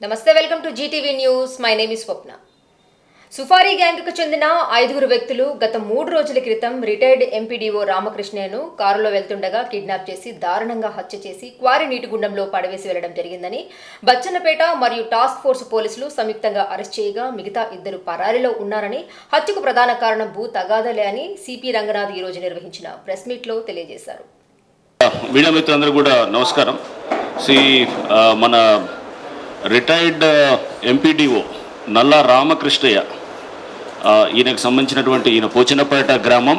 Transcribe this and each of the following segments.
నమస్తే, welcome to GTV news. My name is Swapna. సుఫారీ గ్యాంగ్కు చెందిన 5 వ్యక్తులు గత 3 రోజుల క్రితం రిటైర్డ్ ఎంపీడీఓ రామకృష్ణయ్యను కారులో వెళ్తుండగా కిడ్నాప్ చేసి దారుణంగా హత్య చేసి క్వారీ నీటిగుండంలో పడవేసి వెళ్లడం జరిగిందని బచ్చన్నపేట మరియు టాస్క్ ఫోర్స్ పోలీసులు సంయుక్తంగా అరెస్ట్ చేయగా మిగతా 2 పరారీలో ఉన్నారని, హత్యకు ప్రధాన కారణం భూ తగాదాలే అని సిపి రంగనాథ్ ఈ రోజు నిర్వహించిన ప్రెస్ మీట్లో తెలియజేశారు. మీడియా మిత్రులందరూ కూడా నమస్కారం. మన రిటైర్డ్ ఎంపీడీఓ నల్లా రామకృష్ణయ్య, ఈయనకు సంబంధించినటువంటి ఈయన పోచనపేట గ్రామం,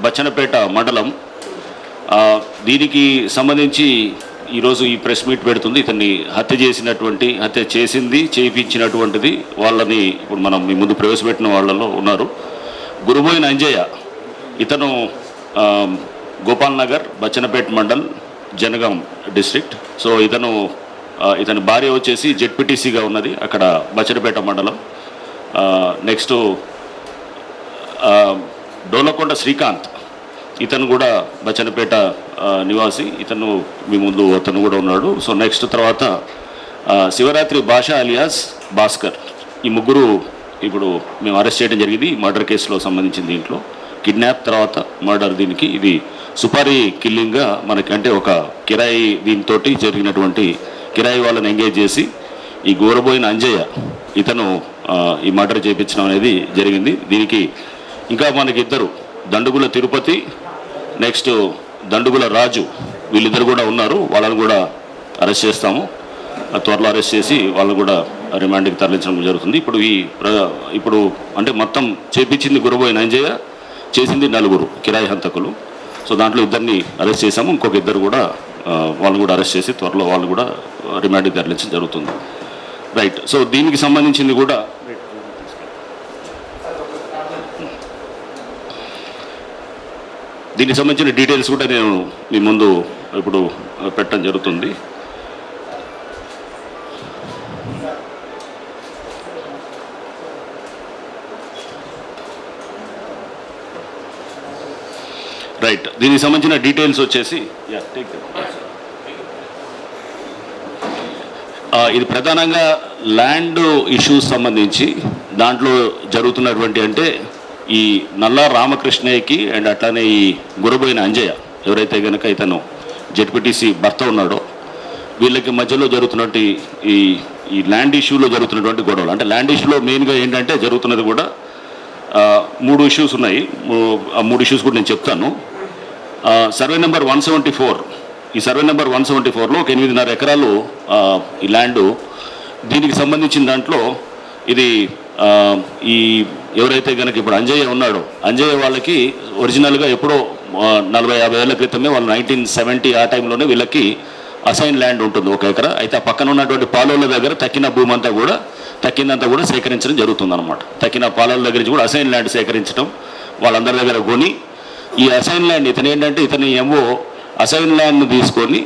బచ్చన్నపేట మండలం. దీనికి సంబంధించి ఈరోజు ఈ ప్రెస్ మీట్ పెడుతుంది. ఇతన్ని హత్య చేయించినటువంటిది వాళ్ళని ఇప్పుడు మనం మీ ముందు ప్రవేశపెట్టిన వాళ్ళలో ఉన్నారు. గురుబోయిన అంజయ్య, ఇతను గోపాల్ నగర్, బచ్చన్నపేట మండల్, జనగాం డిస్ట్రిక్ట్. సో ఇతని భార్య వచ్చేసి జెడ్పీటీసీగా ఉన్నది అక్కడ బచ్చన్నపేట మండలం. నెక్స్ట్ డోలకొండ శ్రీకాంత్, ఇతను కూడా బచ్చన్నపేట నివాసి. మీ ముందు అతను కూడా ఉన్నాడు. సో నెక్స్ట్ తర్వాత శివరాత్రి భాష అలియాస్ భాస్కర్. ఈ ముగ్గురు ఇప్పుడు మేము అరెస్ట్ చేయడం జరిగింది మర్డర్ కేసులో సంబంధించిన దీంట్లో. కిడ్నాప్ తర్వాత మర్డర్, దీనికి ఇది సుపారీ కిల్లింగ్గా మనకంటే ఒక కిరాయి దీంతో జరిగినటువంటి కిరాయి వాళ్ళని ఎంగేజ్ చేసి ఈ గోరబోయిన అంజయ్య ఇతను ఈ మర్డర్ చేయించడం అనేది జరిగింది. దీనికి ఇంకా మనకి 2 దండుగుల తిరుపతి, నెక్స్ట్ దండుగుల రాజు, వీళ్ళిద్దరు కూడా ఉన్నారు. వాళ్ళని కూడా అరెస్ట్ చేస్తాము. త్వరలో అరెస్ట్ చేసి వాళ్ళని కూడా రిమాండ్కి తరలించడం జరుగుతుంది. ఇప్పుడు అంటే మొత్తం చేపించింది గోరబోయిన అంజయ్య, చేసింది 4 కిరాయి హంతకులు. సో దాంట్లో 2ని అరెస్ట్ చేశాము. ఇంకొక 2 కూడా వాళ్ళని కూడా అరెస్ట్ చేసి త్వరలో వాళ్ళు కూడా రిమాండ్కి తరలించడం జరుగుతుంది. రైట్. సో దీనికి సంబంధించింది కూడా దీనికి సంబంధించిన డీటెయిల్స్ కూడా నేను మీ ముందు ఇప్పుడు పెట్టడం జరుగుతుంది. రైట్. దీనికి సంబంధించిన డీటెయిల్స్ వచ్చేసి ఇది ప్రధానంగా ల్యాండ్ ఇష్యూస్ సంబంధించి దాంట్లో జరుగుతున్నటువంటి, అంటే ఈ నల్లా రామకృష్ణయ్యకి అండ్ అట్లానే ఈ గురబోయిన అంజయ్య ఎవరైతే కనుక ఇతను జెడ్పీటీసీ భర్త ఉన్నాడో, వీళ్ళకి మధ్యలో జరుగుతున్నటువంటి ఈ ల్యాండ్ ఇష్యూలో జరుగుతున్నటువంటి గొడవలు. అంటే ల్యాండ్ ఇష్యూలో మెయిన్గా ఏంటంటే జరుగుతున్నది కూడా 3 ఇష్యూస్ ఉన్నాయి. ఆ 3 ఇష్యూస్ కూడా నేను చెప్తాను. సర్వే నెంబర్ 174, ఈ సర్వే నెంబర్ 174లో ఒక 8.5 ఎకరాలు ఈ ల్యాండు. దీనికి సంబంధించిన దాంట్లో ఇది ఈ ఎవరైతే కనుక ఇప్పుడు అంజయ్య ఉన్నాడో, అంజయ్య వాళ్ళకి ఒరిజినల్గా ఎప్పుడో 40-50 ఏళ్ల క్రితమే, వాళ్ళు 1970 ఆ టైంలోనే వీళ్ళకి అసైన్ ల్యాండ్ ఉంటుంది 1 ఎకరా. అయితే ఆ పక్కన ఉన్నటువంటి పాలోళ్ళ దగ్గర తక్కినంతా కూడా సేకరించడం జరుగుతుందన్నమాట. తక్కిన పాలోళ్ళ దగ్గర నుంచి కూడా అసైన్ ల్యాండ్ సేకరించడం, వాళ్ళందరి దగ్గర కొని ఈ అసైన్ ల్యాండ్ ఇతని ఏమో అసైన్ ల్యాండ్ను తీసుకొని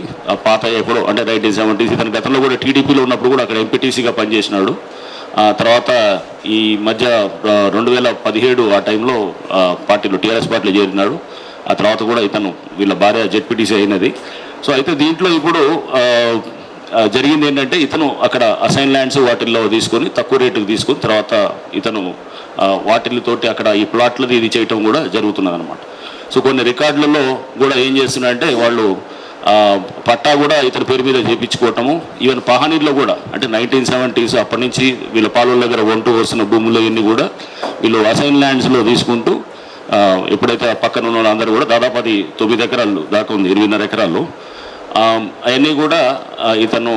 పాత ఎప్పుడో అంటే 1970s, ఇతని గతంలో కూడా టీడీపీలో ఉన్నప్పుడు కూడా అక్కడ ఎంపీటీసీగా పనిచేసినాడు. తర్వాత ఈ మధ్య 2017 ఆ టైంలో పార్టీలో టీఆర్ఎస్ పార్టీలో చేరినాడు. ఆ తర్వాత కూడా వీళ్ళ భార్య జెడ్పీటీసీ అయినది. సో అయితే దీంట్లో ఇప్పుడు జరిగింది ఏంటంటే, ఇతను అక్కడ అసైన్ ల్యాండ్స్ వాటిల్లో తీసుకొని తక్కువ రేటుకు తీసుకొని తర్వాత ఇతను వాటితోటి అక్కడ ఈ ప్లాట్లది ఇది చేయటం కూడా జరుగుతున్నది అనమాట. సో కొన్ని రికార్డులలో కూడా ఏం చేస్తున్నారంటే వాళ్ళు పట్టా కూడా ఇతని పేరు మీద చేయించుకోవటము. ఈవెన్ పహానీలో కూడా అంటే 1970s అప్పటి నుంచి వీళ్ళ పాలల దగ్గర వస్తున్న భూములు ఇవన్నీ కూడా వీళ్ళు అసైన్ ల్యాండ్స్లో తీసుకుంటూ ఎప్పుడైతే పక్కన ఉన్న వాళ్ళందరూ కూడా దాదాపు అది 9 ఎకరాలు దాకా ఉంది, 20.5 ఎకరాలు. అవన్నీ కూడా ఇతను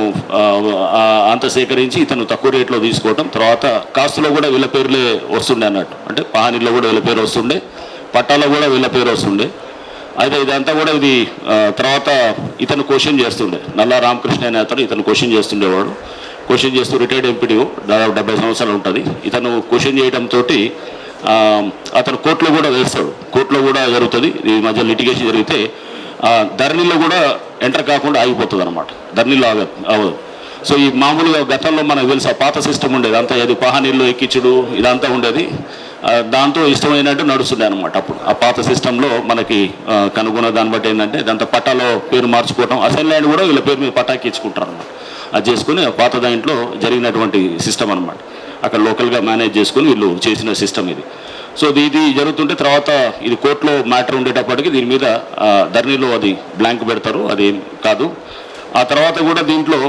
అంత సేకరించి ఇతను తక్కువ రేట్లో తీసుకోవటం, తర్వాత కాస్తులో కూడా వీళ్ళ పేర్లే వస్తుండే అన్నట్టు. అంటే పహానీలో కూడా వీళ్ళ పేరు వస్తుండే, పట్టాలో కూడా వీళ్ళ పేరు వస్తుండే. అయితే ఇదంతా కూడా తర్వాత ఇతను క్వశ్చన్ చేస్తుండే, నల్లా రామకృష్ణ అనే ఇతను క్వశ్చన్ చేస్తుండేవాడు. క్వశ్చన్ చేస్తూ రిటైర్డ్ ఎంపీడీఓ, దాదాపు 70 సంవత్సరాలు ఉంటుంది. ఇతను క్వశ్చన్ చేయడంతో అతను కోర్టులో కూడా వేస్తాడు. కోర్టులో కూడా జరుగుతుంది. ఈ మధ్య లిటిగేషన్ జరిగితే ధరణిలో కూడా ఎంటర్ కాకుండా ఆగిపోతుంది అనమాట. ధరణిలో అవ్వదు. సో ఈ మామూలుగా గతంలో మనకు తెలుసు పాత సిస్టమ్ ఉండేది అంతా, ఏది పహానీళ్ళు ఎక్కించుడు ఇదంతా ఉండేది. దాంతో ఇష్టమైనట్టు నడుస్తుండే అనమాట. అప్పుడు ఆ పాత సిస్టంలో మనకి కనుగొన్న దాన్ని బట్టి ఏంటంటే దాంతో పట్టాలో పేరు మార్చుకోవడం, అసైన్ ల్యాండ్ కూడా వీళ్ళ పేరు మీద పట్టాకి ఇచ్చుకుంటారు అనమాట. అది చేసుకుని పాత దాంట్లో జరిగినటువంటి సిస్టమ్ అనమాట. అక్కడ లోకల్గా మేనేజ్ చేసుకుని వీళ్ళు చేసిన సిస్టమ్ ఇది. సో ఇది జరుగుతుంటే తర్వాత ఇది కోర్టులో మ్యాటర్ ఉండేటప్పటికి దీని మీద ధరణిలో అది బ్లాంక్ పెడతారు, అది కాదు. ఆ తర్వాత కూడా దీంట్లో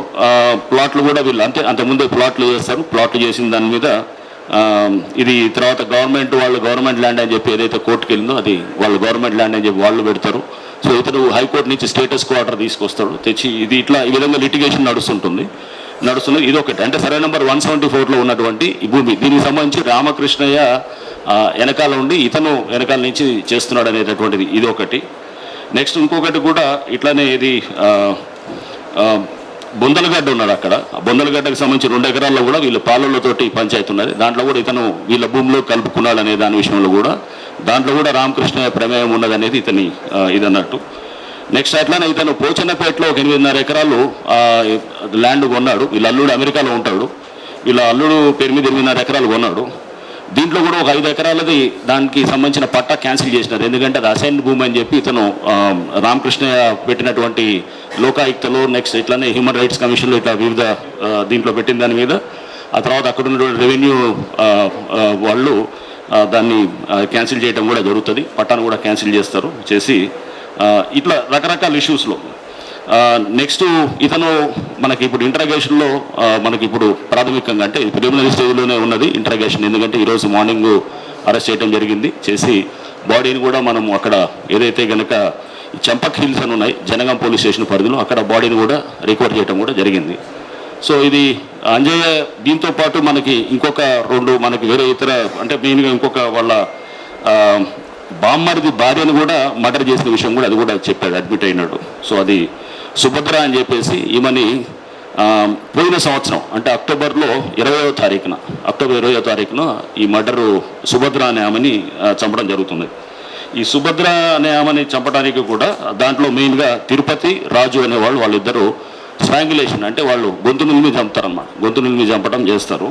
ప్లాట్లు కూడా వీళ్ళు అంతకుముందే ప్లాట్లు చేస్తారు. ప్లాట్లు చేసిన దాని మీద ఇది తర్వాత గవర్నమెంట్ ల్యాండ్ అని చెప్పి ఏదైతే కోర్టుకి వెళ్ళిందో అది వాళ్ళు గవర్నమెంట్ ల్యాండ్ అని చెప్పి వాళ్ళు పెడతారు. సో ఇతను హైకోర్టు నుంచి స్టేటస్ క్వార్టర్ తీసుకొస్తాడు, తెచ్చి ఇది ఇట్లా ఈ విధంగా లిటిగేషన్ నడుస్తుంది. ఇది ఒకటి. అంటే సర్వే నెంబర్ 174లో ఉన్నటువంటి ఈ భూమి, దీనికి సంబంధించి రామకృష్ణయ్య వెనకాల ఉండి ఇతను వెనకాల నుంచి చేస్తున్నాడు అనేటటువంటిది ఇది ఒకటి. నెక్స్ట్ ఇంకొకటి కూడా ఇట్లానే ఇది బొందలగడ్డ ఉన్నాడు అక్కడ. ఆ బొందలగడ్డకు సంబంధించి 2 ఎకరాల్లో కూడా వీళ్ళు పాలనతోటి పంచాయతీ ఉన్నది. దాంట్లో కూడా ఇతను వీళ్ళ భూమిలో కలుపుకున్నాడు అనే దాని విషయంలో కూడా దాంట్లో కూడా రామకృష్ణ ప్రమేయం ఉన్నదనేది ఇతని ఇది అన్నట్టు. నెక్స్ట్ అట్లానే ఇతను పోచన్నపేటలో ఒక 8.5 ఎకరాలు ల్యాండ్ కొన్నాడు. వీళ్ళ అల్లుడు అమెరికాలో ఉంటాడు. వీళ్ళ అల్లుడు పేరు మీద 8.5 ఎకరాలు కొన్నాడు. దీంట్లో కూడా ఒక 5 ఎకరాలది దానికి సంబంధించిన పట్టా క్యాన్సిల్ చేసినారు. ఎందుకంటే అది అసైన్ భూమి అని చెప్పి ఇతను రామకృష్ణ పెట్టినటువంటి లోకాయుక్తలో, నెక్స్ట్ ఇట్లానే హ్యూమన్ రైట్స్ కమిషన్లో ఇట్లా వివిధ దీంట్లో పెట్టిన దాని మీద ఆ తర్వాత అక్కడ ఉన్నటువంటి రెవెన్యూ వాళ్ళు దాన్ని క్యాన్సిల్ చేయడం కూడా జరుగుతుంది. పట్టాను కూడా క్యాన్సిల్ చేసి ఇట్లా రకరకాల ఇష్యూస్లో నెక్స్ట్ ఇతను మనకి ఇప్పుడు ఇంట్రాగేషన్లో మనకి ఇప్పుడు ప్రాథమికంగా అంటే ప్రిలిమినరీ స్టేజ్లోనే ఉన్నది ఇంట్రాగేషన్. ఎందుకంటే ఈరోజు మార్నింగ్ అరెస్ట్ చేయడం జరిగింది. చేసి బాడీని కూడా మనం అక్కడ ఏదైతే కనుక చంపక్ హిల్స్ అని ఉన్నాయి జనగాం పోలీస్ స్టేషన్ పరిధిలో, అక్కడ బాడీని కూడా రికవర్ చేయడం కూడా జరిగింది. సో ఇది అంజయ్య దీంతో పాటు మనకి ఇంకొక 2 మనకి వేరే ఇతర అంటే మెయిన్గా ఇంకొక వాళ్ళ బామ్మరిది భార్యను కూడా మర్డర్ చేసిన విషయం కూడా అది కూడా చెప్పాడు, అడ్మిట్ అయినాడు. సో అది సుభద్ర అని చెప్పేసి ఈమెని పోయిన సంవత్సరం అంటే అక్టోబర్ 20వ తారీఖున ఈ మర్డరు సుభద్ర అనే ఆమెని చంపడం జరుగుతుంది. ఈ సుభద్ర అనే ఆమెని చంపడానికి కూడా దాంట్లో మెయిన్గా తిరుపతి రాజు అనేవాళ్ళు వాళ్ళిద్దరూ స్ట్రాంగులేషన్ అంటే వాళ్ళు గొంతు నిలిమి చంపుతారన్నమాట. గొంతు నిలిమి చంపడం చేస్తారు.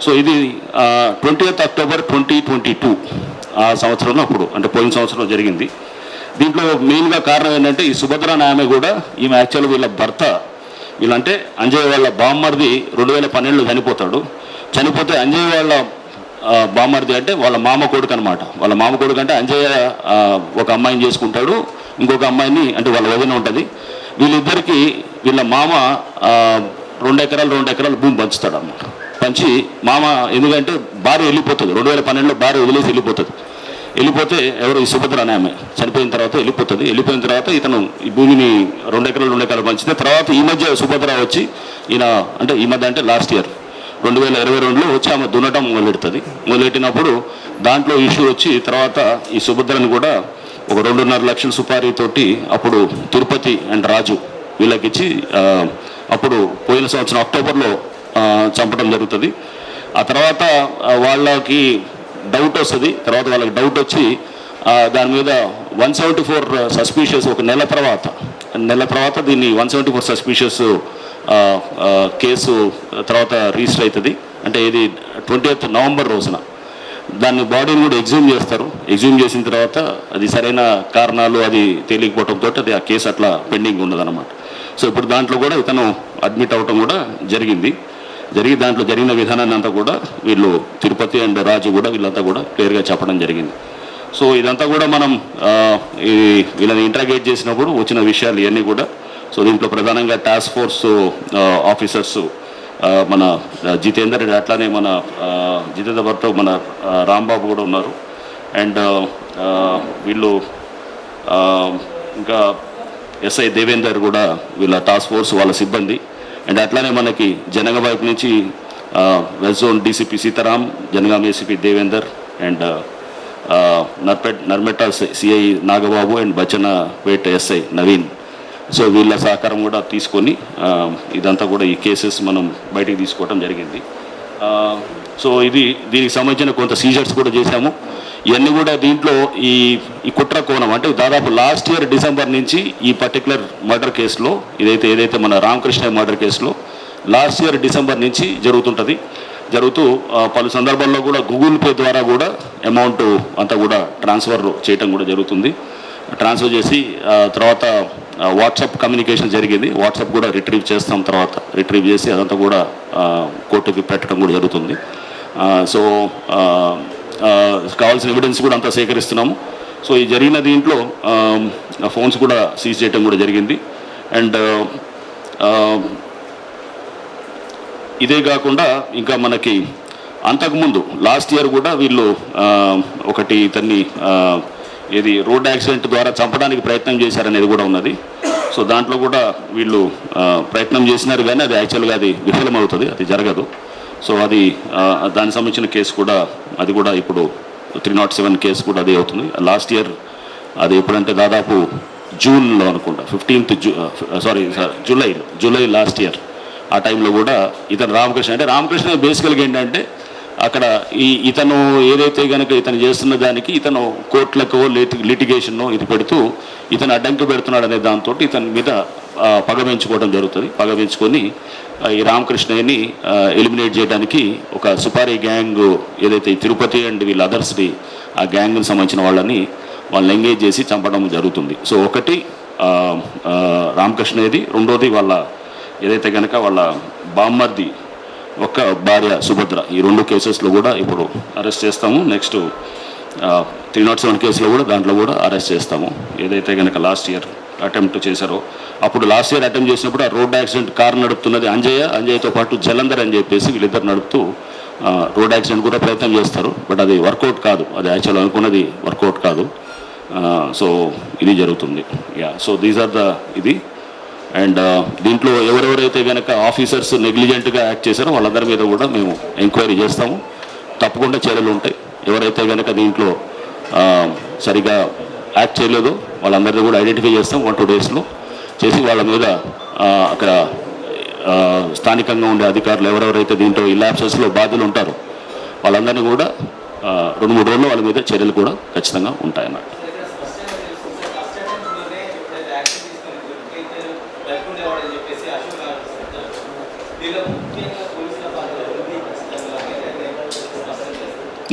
సో ఇది 20th October 2022 ఆ సంవత్సరంలో అప్పుడు అంటే పోయిన సంవత్సరం జరిగింది. దీంట్లో మెయిన్గా కారణం ఏంటంటే ఈ సుభద్ర అనే ఆమె కూడా ఈమె యాక్చువల్గా వీళ్ళ భర్త వీళ్ళంటే అంజయ్య వాళ్ళ బామ్మర్ది 2012లో చనిపోతాడు. చనిపోతే అంజయ్య వాళ్ళ బామ్మర్ది అంటే వాళ్ళ మామ కొడుకు అనమాట. వాళ్ళ మామ కొడుకు అంటే అంజయ్య ఒక అమ్మాయిని చేసుకుంటాడు, ఇంకొక అమ్మాయిని అంటే వాళ్ళ వదిన ఉంటుంది. వీళ్ళిద్దరికి వీళ్ళ మామ 2 ఎకరాలు భూమి పంచుతాడు అన్నమాట. పంచి మామ ఎందుకంటే భార్య వెళ్ళిపోతుంది, 2012లో భార్య వదిలేసి వెళ్ళిపోతే ఎవరు ఈ సుభద్ర అనే ఆమె చనిపోయిన తర్వాత వెళ్ళిపోయిన తర్వాత ఇతను ఈ భూమిని 2 ఎకరాలు పంచితే తర్వాత ఈ మధ్య సుభద్ర వచ్చి ఈయన అంటే ఈ మధ్య అంటే లాస్ట్ ఇయర్ 2022లో వచ్చి ఆమె దున్నటం మొదలెట్టినప్పుడు దాంట్లో ఇష్యూ వచ్చి తర్వాత ఈ సుభద్రని కూడా ఒక 2.5 లక్షల సుపారీతోటి అప్పుడు తిరుపతి అండ్ రాజు వీళ్ళకిచ్చి అప్పుడు పోయిన సంవత్సరం అక్టోబర్లో చంపడం జరుగుతుంది. ఆ తర్వాత వాళ్ళకి డౌట్ వస్తుంది. తర్వాత వాళ్ళకి డౌట్ వచ్చి దాని మీద 174 సస్పీషియస్ ఒక నెల తర్వాత దీన్ని 174 సస్పీషియస్ కేసు తర్వాత రిజిస్టర్ అవుతుంది. అంటే ఇది 20th November రోజున దాన్ని బాడీని కూడా ఎగ్జూమ్ చేస్తారు. ఎగ్జూమ్ చేసిన తర్వాత అది సరైన కారణాలు అది తేలికపోవడంతో అది ఆ కేసు అట్లా పెండింగ్ ఉన్నదన్నమాట. సో ఇప్పుడు దాంట్లో కూడా ఇతను అడ్మిట్ అవ్వటం కూడా జరిగి దాంట్లో జరిగిన విధానాన్ని అంతా కూడా వీళ్ళు తిరుపతి అండ్ రాజు కూడా వీళ్ళంతా కూడా క్లియర్గా చెప్పడం జరిగింది. సో ఇదంతా కూడా మనం వీళ్ళని ఇంట్రాగేట్ చేసినప్పుడు వచ్చిన విషయాలు ఇవన్నీ కూడా. సో దీంట్లో ప్రధానంగా టాస్క్ ఫోర్స్ ఆఫీసర్స్ మన జితేందర్ అట్లానే మన జితేందర్ భర్త మన రాంబాబు కూడా ఉన్నారు. అండ్ వీళ్ళు ఇంకా ఎస్ఐ దేవేందర్ కూడా వీళ్ళ టాస్క్ ఫోర్స్ వాళ్ళ సిబ్బంది. అండ్ అట్లానే మనకి జనగాం వైపు నుంచి west zone DCP Sitaram, Jangaon ACP Devender and Narmetta CI Nagababu and Bachannapet SI Naveen. So వీళ్ళ సహకారం కూడా తీసుకొని ఇదంతా కూడా ఈ కేసెస్ మనం బయటికి తీసుకోవడం జరిగింది. సో దీనికి సంబంధించిన కొంత సీజర్స్ కూడా చేశాము. ఇవన్నీ కూడా దీంట్లో ఈ కుట్ర కోణం అంటే దాదాపు లాస్ట్ ఇయర్ డిసెంబర్ నుంచి ఈ పర్టికులర్ మర్డర్ కేసులో ఏదైతే మన రామకృష్ణ మర్డర్ కేసులో లాస్ట్ ఇయర్ డిసెంబర్ నుంచి జరుగుతుంటుంది. జరుగుతూ పలు సందర్భాల్లో కూడా గూగుల్ పే ద్వారా కూడా అమౌంట్ అంతా కూడా ట్రాన్స్ఫర్ చేయటం కూడా జరుగుతుంది. ట్రాన్స్ఫర్ చేసి తర్వాత వాట్సాప్ కమ్యూనికేషన్ జరిగింది. వాట్సాప్ కూడా రిట్రీవ్ చేస్తాం, తర్వాత రిట్రీవ్ చేసి అదంతా కూడా కోర్టుకి పెట్టడం కూడా జరుగుతుంది. సో కావాల్సిన ఎవిడెన్స్ కూడా అంతా సేకరిస్తున్నాము. సో ఈ జరిగిన దీంట్లో ఫోన్స్ కూడా సీజ్ చేయడం కూడా జరిగింది. అండ్ ఇదే కాకుండా ఇంకా మనకి అంతకుముందు లాస్ట్ ఇయర్ కూడా వీళ్ళు ఒకటి ఇతన్ని ఏది రోడ్ యాక్సిడెంట్ ద్వారా చంపడానికి ప్రయత్నం చేశారనేది కూడా ఉన్నది. సో దాంట్లో కూడా వీళ్ళు ప్రయత్నం చేసినారు, కానీ అది యాక్చువల్గా అది విఫలమవుతుంది, అది జరగదు. సో అది దానికి సంబంధించిన కేసు కూడా అది కూడా ఇప్పుడు 307 కేసు కూడా అదే అవుతుంది. లాస్ట్ ఇయర్ అది ఎప్పుడంటే దాదాపు జూన్లో అనుకుంటా, 15th జూలై లాస్ట్ ఇయర్ ఆ టైంలో కూడా ఇతను రామకృష్ణ బేసికల్గా ఏంటంటే అక్కడ ఇతను ఏదైతే కనుక ఇతను చేస్తున్న దానికి ఇతను కోర్టులకు లిటిగేషన్ను ఇది పెడుతూ ఇతను అడ్డంకి పెడుతున్నాడు అనే దాంతో ఇతని మీద పగ పెంచుకోవడం జరుగుతుంది. పగ పెంచుకొని ఈ రామకృష్ణయ్యని ఎలిమినేట్ చేయడానికి ఒక సుపారీ గ్యాంగ్ ఏదైతే తిరుపతి అండ్ వీళ్ళ అదర్స్ని ఆ గ్యాంగ్కి సంబంధించిన వాళ్ళని ఎంగేజ్ చేసి చంపడం జరుగుతుంది. సో ఒకటి రామకృష్ణయ్యది, రెండోది వాళ్ళ ఏదైతే కనుక వాళ్ళ బామ్మర్ది ఒక్క భార్య సుభద్ర, ఈ 2 కేసెస్లో కూడా ఇప్పుడు అరెస్ట్ చేస్తాము. నెక్స్ట్ 307 కేసులో కూడా దాంట్లో కూడా అరెస్ట్ చేస్తాము. ఏదైతే కనుక లాస్ట్ ఇయర్ అటెంప్ట్ చేశారో అప్పుడు లాస్ట్ ఇయర్ అటెంప్ట్ చేసినప్పుడు ఆ రోడ్ యాక్సిడెంట్ కారు నడుపుతున్నది అంజయ్యతో పాటు జలంధర్ అని చెప్పేసి వీళ్ళిద్దరు నడుపుతూ రోడ్ యాక్సిడెంట్ కూడా ప్రయత్నం చేస్తారు. బట్ అది వర్కౌట్ కాదు, అది యాక్చువల్ అనుకున్నది వర్కౌట్ కాదు. సో ఇది జరుగుతుంది. సో దీస్ ఆర్ ద ఇది. అండ్ దీంట్లో ఎవరెవరైతే కనుక ఆఫీసర్స్ నెగ్లిజెంట్గా యాక్ట్ చేశారో వాళ్ళందరి మీద కూడా మేము ఎంక్వైరీ చేస్తాము. తప్పకుండా చర్యలు ఉంటాయి. ఎవరైతే కనుక దీంట్లో సరిగా యాక్ట్ చేయలేదో వాళ్ళందరినీ కూడా ఐడెంటిఫై చేస్తాం 1-2 డేస్లో చేసి వాళ్ళ మీద అక్కడ స్థానికంగా ఉండే అధికారులు ఎవరెవరైతే దీంట్లో ఈ ల్యాబ్సెస్లో బాధ్యులు ఉంటారో వాళ్ళందరినీ కూడా 2-3 రోజుల్లో వాళ్ళ మీద చర్యలు కూడా ఖచ్చితంగా ఉంటాయన్నమాట.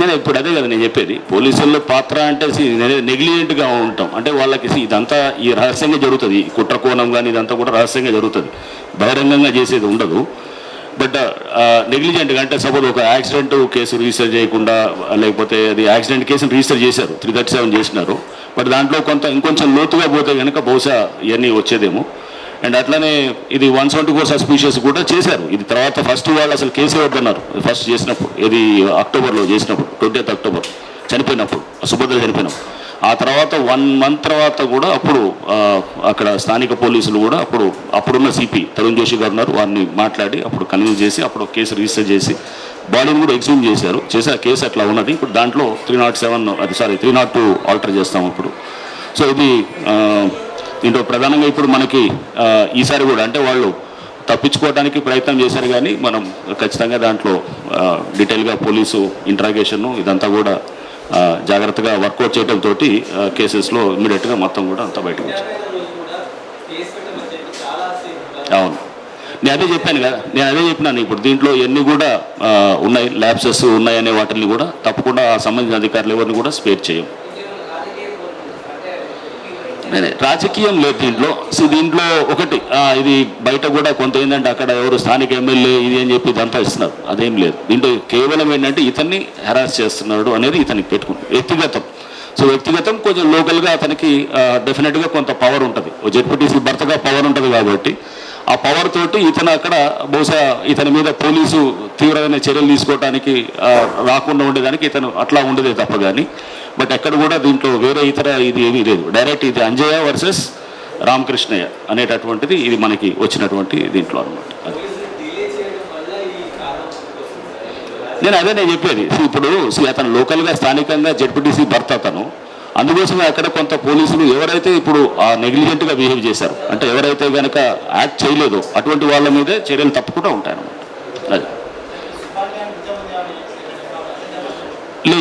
నేను ఇప్పుడు అదే కదా నేను చెప్పేది, పోలీసుల్లో పాత్ర అంటే నెగ్లిజెంట్గా ఉంటాం అంటే వాళ్ళకి ఇదంతా ఈ రహస్యంగా జరుగుతుంది. కుట్ర కోణం కానీ ఇదంతా కూడా రహస్యంగా జరుగుతుంది, బహిరంగంగా చేసేది ఉండదు. బట్ నెగ్లిజెంట్గా అంటే సపోజ్ ఒక యాక్సిడెంట్ కేసు రిజిస్టర్ చేయకుండా, లేకపోతే అది యాక్సిడెంట్ కేసును రిజిస్టర్ చేశారు, 337 చేసినారు. బట్ దాంట్లో ఇంకొంచెం లోతుగా పోతే కనుక బహుశా ఇవన్నీ వచ్చేదేమో. అండ్ అట్లానే ఇది 174 సస్పీషియస్ కూడా చేశారు. ఇది తర్వాత ఫస్ట్ వాళ్ళు అసలు కేసే వద్దన్నారు ఫస్ట్ చేసినప్పుడు, ఇది అక్టోబర్లో చేసినప్పుడు, 20th అక్టోబర్ చనిపోయినప్పుడు, సుభద్ర చనిపోయినప్పుడు. ఆ తర్వాత 1 month తర్వాత కూడా అప్పుడు అక్కడ స్థానిక పోలీసులు కూడా అప్పుడున్న సిపి తరుణ్ జోషి గారు ఉన్నారు, వారిని మాట్లాడి అప్పుడు కన్విన్స్ చేసి అప్పుడు కేసు రిజిస్టర్ చేసి బాడీని కూడా ఎగ్జామ్ చేశారు. ఆ కేసు అట్లా ఉన్నది. ఇప్పుడు దాంట్లో 302 ఆల్టర్ చేస్తాం ఇప్పుడు. సో ఇది దీంట్లో ప్రధానంగా ఇప్పుడు మనకి ఈసారి కూడా అంటే వాళ్ళు తప్పించుకోవడానికి ప్రయత్నం చేశారు, కానీ మనం ఖచ్చితంగా దాంట్లో డీటెయిల్గా పోలీసు ఇంట్రాగేషన్ ఇదంతా కూడా జాగ్రత్తగా వర్కౌట్ చేయడంతో కేసెస్లో ఇమ్మీడియట్గా మొత్తం కూడా అంతా బయటకు వచ్చింది. అవును, నేను అదే చెప్పినాను ఇప్పుడు దీంట్లో ఎన్ని కూడా ఉన్నాయి, ల్యాబ్సెస్ ఉన్నాయనే వాటిని కూడా తప్పకుండా సంబంధించిన అధికారులు ఎవరిని కూడా స్పేర్ చేయం. రాజకీయం లేదు దీంట్లో. సో దీంట్లో ఒకటి ఇది బయట కూడా కొంత ఏంటంటే అక్కడ ఎవరు స్థానిక ఎమ్మెల్యే ఇది అని చెప్పి ఇదంతా ఇస్తున్నారు, అదేం లేదు. దీంట్లో కేవలం ఏంటంటే ఇతన్ని హెరాస్ చేస్తున్నాడు అనేది ఇతనికి పెట్టుకుంది వ్యక్తిగతం. సో వ్యక్తిగతం కొంచెం లోకల్గా అతనికి డెఫినెట్గా కొంత పవర్ ఉంటుంది, జెడ్పీటీసీ భర్తగా పవర్ ఉంటుంది కాబట్టి ఆ పవర్ తోటి ఇతను అక్కడ బహుశా ఇతని మీద పోలీసు తీవ్రమైన చర్యలు తీసుకోవడానికి రాకుండా ఉండేదానికి ఇతను అట్లా ఉండేదే తప్ప కానీ బట్ ఎక్కడ కూడా దీంట్లో వేరే ఇతర ఇది ఏమీ లేదు. డైరెక్ట్ ఇది అంజయ్య వర్సెస్ రామకృష్ణయ్య అనేటటువంటిది ఇది మనకి వచ్చినటువంటి దీంట్లో అనమాట. అది నేను చెప్పేది. ఇప్పుడు అతను లోకల్గా స్థానికంగా జెడ్పీటీసీ భర్త అతను, అందుకోసమే అక్కడ కొంత పోలీసులు ఎవరైతే ఇప్పుడు నెగ్లిజెంట్గా బిహేవ్ చేశారు అంటే ఎవరైతే కనుక యాక్ట్ చేయలేదో అటువంటి వాళ్ళ మీదే చర్యలు తప్పకుండా ఉంటాయన్నమాట. అది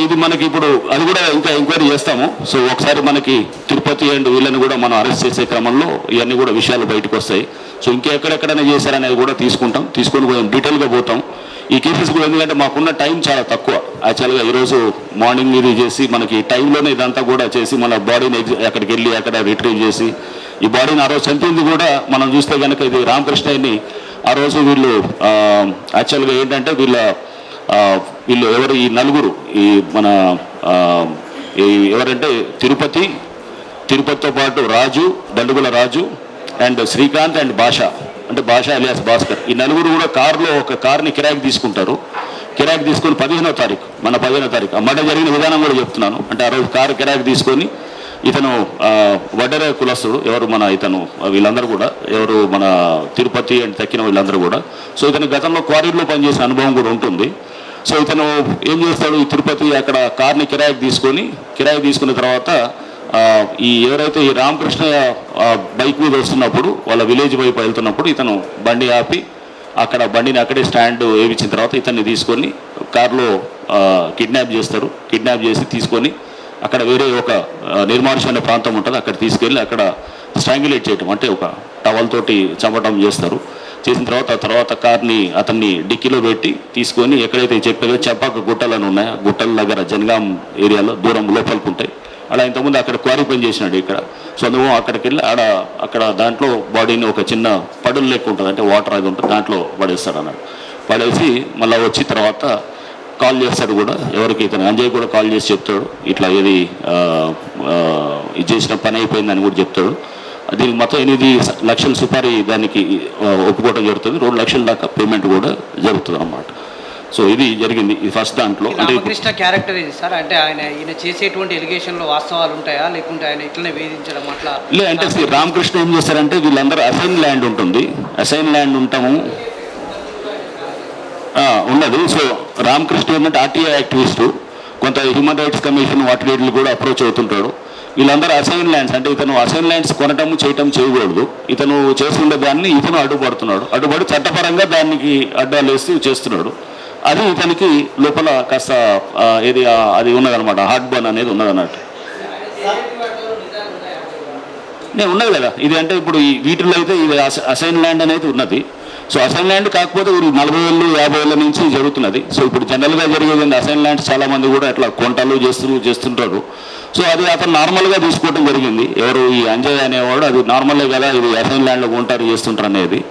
ఇది మనకి ఇప్పుడు అది కూడా ఇంకా ఎంక్వైరీ చేస్తాము. సో ఒకసారి మనకి తిరుపతి అండ్ వీళ్ళని కూడా మనం అరెస్ట్ చేసే క్రమంలో ఇవన్నీ కూడా విషయాలు బయటకు వస్తాయి. సో ఇంకెక్కడెక్కడైనా చేశారనేది కూడా తీసుకొని కొంచెం డీటెయిల్గా పోతాం. ఈ కేసెస్ కూడా ఎందుకంటే మాకున్న టైం చాలా తక్కువ. యాక్చువల్గా ఈరోజు మార్నింగ్ ఇది చేసి మనకి టైంలోనే ఇదంతా కూడా చేసి మన బాడీని అక్కడికి వెళ్ళి అక్కడ రిట్రీవ్ చేసి ఈ బాడీని ఆ రోజు చంపింది కూడా మనం చూస్తే కనుక ఇది రామకృష్ణయ్యని ఆ రోజు వీళ్ళు యాక్చువల్గా ఏంటంటే వీళ్ళు ఎవరు ఈ నలుగురు ఈ మన ఎవరంటే తిరుపతితో పాటు రాజు, దండుగుల రాజు అండ్ శ్రీకాంత్ అండ్ భాష అంటే భాష అలియాస్ భాస్కర్, ఈ నలుగురు కూడా కారులో ఒక కార్ని కిరాయికి తీసుకుంటారు. కిరాయికి తీసుకొని 15వ తారీఖు ఆ మర్డర్ జరిగిన విధానం కూడా చెప్తున్నాను. అంటే ఆ రోజు కారు కిరాయికి తీసుకొని ఇతను వడ్డెర కులస్తుడు ఎవరు మన ఇతను వీళ్ళందరూ కూడా ఎవరు మన తిరుపతి అండ్ తక్కిన వీళ్ళందరూ కూడా. సో ఇతను గతంలో క్వారీలో పనిచేసిన అనుభవం కూడా ఉంటుంది. సో ఇతను ఏం చేస్తాడు, ఈ తిరుపతి అక్కడ కార్ని కిరాయికి తీసుకున్న తర్వాత ఈ ఎవరైతే ఈ రామకృష్ణయ్య బైక్ మీద వస్తున్నప్పుడు వాళ్ళ విలేజ్ వైపు వెళ్తున్నప్పుడు ఇతను బండి ఆపి అక్కడ బండిని అక్కడే స్టాండ్ వేయించిన తర్వాత ఇతన్ని తీసుకొని కారులో కిడ్నాప్ చేసి తీసుకొని అక్కడ వేరే ఒక నిర్మానుష అనే ప్రాంతం ఉంటుంది, అక్కడ తీసుకెళ్ళి అక్కడ స్ట్రాంగులేట్ చేయటం అంటే ఒక టవల్ తోటి చంపటం చేసిన తర్వాత కార్ని అతన్ని డిక్కీలో పెట్టి తీసుకొని ఎక్కడైతే చెప్పారో చెప్పాక గుట్టలను ఉన్నాయి, గుట్టల దగ్గర జనగాం ఏరియాలో దూరం లోపలికి ఉంటాయి. అలా ఇంతకుముందు అక్కడ క్వారీ పని చేసినాడు ఇక్కడ. సో నువ్వు అక్కడికి వెళ్ళి అక్కడ దాంట్లో బాడీని ఒక చిన్న పడులు లెక్క ఉంటుంది, అంటే వాటర్ అది ఉంటుంది, దాంట్లో పడేస్తాడు అన్నాడు. పడేసి మళ్ళీ వచ్చి తర్వాత కాల్ చేస్తాడు కూడా ఎవరికి ఇతను అంజయ్ కూడా కాల్ చేసి చెప్తాడు ఇట్లా ఇది చేసిన పని అయిపోయిందని కూడా చెప్తాడు. దీనికి మొత్తం 8 లక్షల సుపారీ దానికి ఒప్పుకోవడం జరుగుతుంది. 2 లక్షల దాకా పేమెంట్ కూడా జరుగుతుంది అన్నమాట. సో ఇది జరిగింది ఈ ఫస్ట్ దాంట్లో. అంటే రామకృష్ణ క్యారెక్టర్ ఇది సార్, అంటే ఈయన చేసేటువంటి ఎలిగేషన్లో వాస్తవాలు ఉంటాయా లేకుంటే ఆయన ఇట్లనే వేధించడం అట్లా అంటే రామకృష్ణ ఏం చేస్తారంటే వీళ్ళందరూ అసైన్ ల్యాండ్ ఉంటుంది, అసైన్ ల్యాండ్ ఉన్నది. సో రామకృష్ణ ఏంటంటే ఆర్టీఐ యాక్టివిస్టు, కొంత హ్యూమన్ రైట్స్ కమిషన్ వాటి కూడా అప్రోచ్ అవుతుంటాడు. వీళ్ళందరూ అసైన్ ల్యాండ్స్ అంటే ఇతను అసైన్ ల్యాండ్స్ కొనటం చేయకూడదు, ఇతను చేస్తుండే దాన్ని ఇతను అడ్డుపడి చట్టపరంగా దానికి అడ్డాలు వేస్తూ చేస్తున్నాడు. అది ఇతనికి లోపల కాస్త అది ఉన్నదన్నమాట, హార్ట్ బర్న్ అనేది ఉన్నదన్నట్టు. ఉన్నది కదా ఇది, అంటే ఇప్పుడు ఈ వీటిలో అయితే ఇది అసైన్ ల్యాండ్ అనేది ఉన్నది. సో అసైన్ ల్యాండ్ కాకపోతే 40,000 50,000 నుంచి జరుగుతున్నది. సో ఇప్పుడు జనరల్గా జరిగేది అసైన్ ల్యాండ్స్ చాలామంది కూడా ఇట్లా కొంటలు చేస్తుంటారు. సో అది అతను నార్మల్గా తీసుకోవడం జరిగింది. ఎవరు ఈ అంజయ్ అనేవాడు అది నార్మలే కదా, ఇది అసైన్ ల్యాండ్లో కొంటారు చేస్తుంటారు అనేది.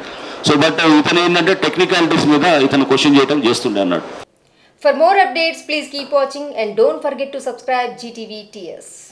సో బట్ ఇతను ఏంటంటే టెక్నికాలిటీస్ మీద ఇతను క్వశ్చన్ చేయడం చేస్తుండే అన్నాడు. For more updates, please keep watching and don't forget to subscribe GTV TS.